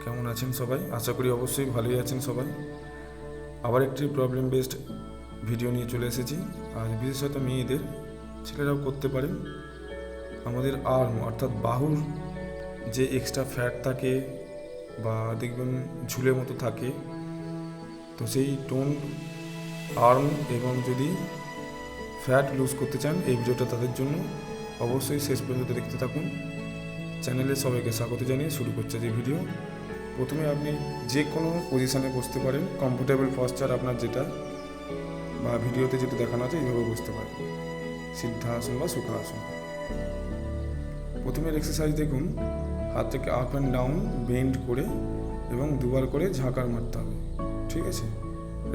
কেমন আছেন সবাই? আশা করি অবশ্যই ভালোই আছেন সবাই। আবার একটি প্রবলেম বেসড ভিডিও নিয়ে চলে এসেছি। আর বিশেষত মেয়েদের, ছেলেরাও করতে পারেন। আমাদের আর্ম অর্থাৎ বাহুর যে এক্সট্রা ফ্যাট থাকে বা দেখবেন ঝুলের মতো থাকে, তো সেই টোন আর্ম এবং যদি ফ্যাট লুজ করতে চান, এই ভিডিওটা তাদের জন্য। অবশ্যই শেষ পর্যন্ত দেখতে থাকুন। চ্যানেলে সবাইকে স্বাগত জানিয়ে শুরু করছে যে ভিডিও। প্রথমে আপনি যে কোনো পজিশানে বসতে পারেন, কমফোর্টেবল পশ্চার আপনার যেটা বা ভিডিওতে যেটা দেখানো আছে এইভাবে বসতে পারেন, সিদ্ধাসন বা সুখাসন। প্রথমের এক্সারসাইজ দেখুন, হাতটাকে আপ অ্যান্ড ডাউন বেন্ড করে এবং দুবার করে ঝাঁকার মারতে হবে। ঠিক আছে,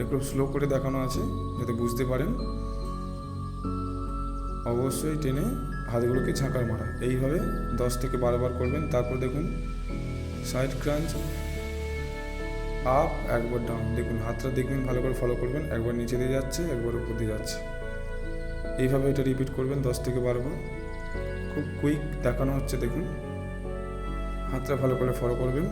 একটু স্লো করে দেখানো আছে যাতে বুঝতে পারেন। অবশ্যই টেনে হাতগুলোকে ঝাঁকার মারা, এইভাবে 10 থেকে 12 বার করবেন। তারপর দেখুন সাইড ক্রাঞ্চ, আপ, একবার ডাউন। দেখুন হাতটা দেখবেন, ভালো করে ফলো করবেন। একবার নিচে দিয়ে যাচ্ছে, একবার উপর দিয়ে যাচ্ছে, এইভাবে এটা রিপিট করবেন 10 থেকে 12 বার। খুব কুইক দেখানো হচ্ছে, দেখুন হাতটা ভালো করে ফলো করবেন।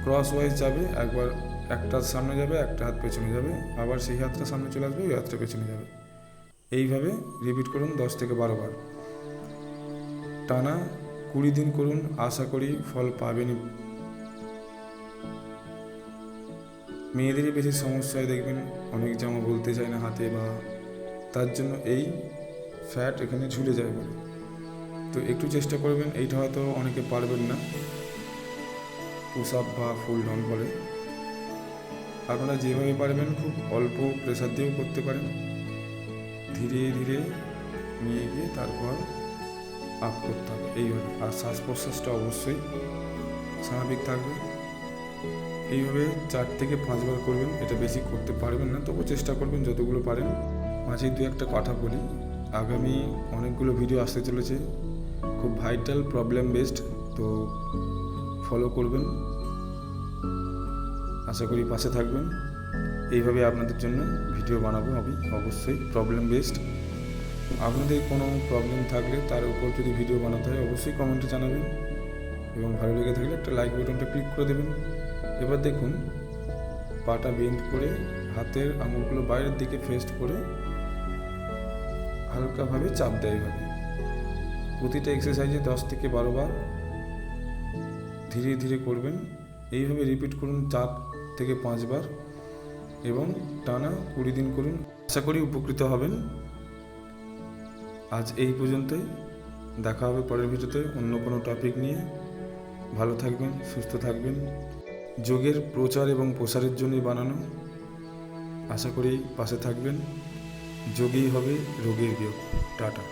ক্রস ওয়াইজ যাবে, একবার একটা সামনে যাবে, একটা হাত পেছনে যাবে, আবার সেই হাতটা সামনে চলে আসবে, ওই হাতটা পেছনে যাবে। এইভাবে রিপিট করুন 10 থেকে 12 বার, টানা 20 দিন করুন। আশা করি ফল পাবেনই। মেয়েদেরই বেশি সমস্যা হয়, দেখবেন অনেক জামা বলতে চায় না হাতে, বা তার জন্য এই ফ্যাট এখানে ঝুলে যায় বলে। তো একটু চেষ্টা করবেন। এইটা হয়তো অনেকে পারবেন না, পুশ আপ বা ফুল ডাউন বলে। আপনারা যেভাবে পারবেন খুব অল্প প্রেশার দিয়েও করতে পারেন। ধীরে ধীরে নিয়ে গিয়ে তারপর আপ করতে হবে এইভাবে। আর শ্বাস প্রশ্বাসটা অবশ্যই স্বাভাবিক থাকবে। এইভাবে 4 থেকে 5 বার করবেন। এটা বেশি করতে পারবেন না, তবু চেষ্টা করবেন যতগুলো পারেন। মাঝে দু একটা কথা বলি, আগামী অনেকগুলো ভিডিও আসতে চলেছে, খুব ভাইটাল প্রবলেম বেসড, তো ফলো করবেন। আশা করি পাশে থাকবেন। এইভাবে আপনাদের জন্য ভিডিও বানাবো আমি, অবশ্যই প্রবলেম বেসড। আপনাদের কোনো প্রবলেম থাকলে তার উপর যদি ভিডিও বানাতে হয় অবশ্যই কমেন্টে জানাবেন, এবং ভালো লেগে থাকলে একটা লাইক বাটনটা ক্লিক করে দেবেন। এবার দেখুন পাটা বেন্ড করে হাতের আঙুলগুলো বাইরের দিকে ফেস্ট করে হালকাভাবে চাপ দেয়। এইভাবে প্রতিটা এক্সারসাইজে 10 থেকে 12 বার ধীরে ধীরে করবেন। এইভাবে রিপিট করুন 4 থেকে 5 বার এবং টানা 20 দিন করুন। আশা করি উপকৃত হবেন। আজ এই পর্যন্তই, দেখা হবে পরের ভিডিওতে অন্য কোনো টপিক নিয়ে। ভালো থাকবেন, সুস্থ থাকবেন। যোগের প্রচার এবং প্রসারের জন্যই বানানো। আশা করি পাশে থাকবেন। যোগই হবে রোগের বিয়োগ। টাটা।